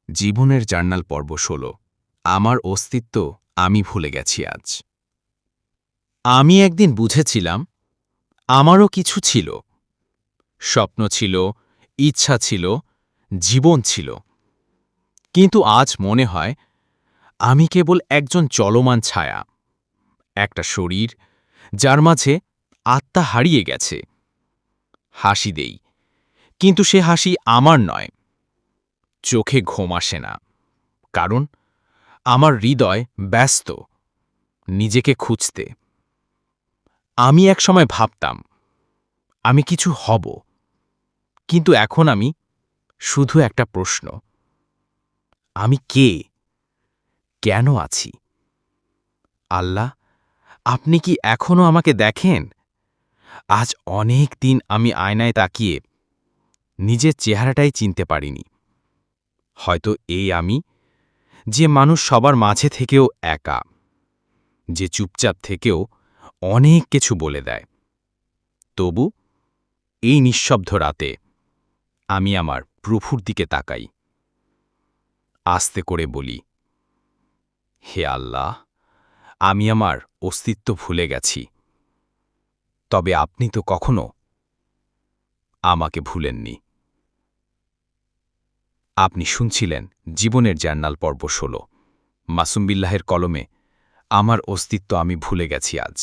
জীবনের জার্নাল পর্ব ১৬। আমার অস্তিত্ব আমি ভুলে গেছি আজ। আমি একদিন বুঝেছিলাম আমারও কিছু ছিল। স্বপ্ন ছিল, ইচ্ছা ছিল, জীবন ছিল। কিন্তু আজ মনে হয় আমি কেবল একজন চলমান ছায়া, একটা শরীর যার মাঝে আত্মা হারিয়ে গেছে। হাসি দেই, কিন্তু সে হাসি আমার নয়। চোখে ঘুম আসে না, কারণ আমার হৃদয় ব্যস্ত নিজেকে খুঁজতে। আমি একসময় ভাবতাম আমি কিছু হব, কিন্তু এখন আমি শুধু একটা প্রশ্ন, আমি কে, কেন আছি? আল্লাহ, আপনি কি এখনো আমাকে দেখেন? আজ অনেক দিন আমি আয়নায় তাকিয়ে নিজের চেহারাটাই চিনতে পারিনি। হয়তো এই আমি, যে মানুষ সবার মাঝে থেকেও একা, যে চুপচাপ থেকেও অনেক কিছু বলে দেয়। তবু এই নিঃশব্দ রাতে আমি আমার প্রভুর দিকে তাকাই, আস্তে করে বলি, হে আল্লাহ, আমি আমার অস্তিত্ব ভুলে গেছি, তবে আপনি তো কখনো আমাকে ভুলেননি। আপনি শুনছিলেন জীবনের জার্নাল পর্ব ১৬, মাসুম বিল্লাহের কলমে, আমার অস্তিত্ব আমি ভুলে গেছি আজ।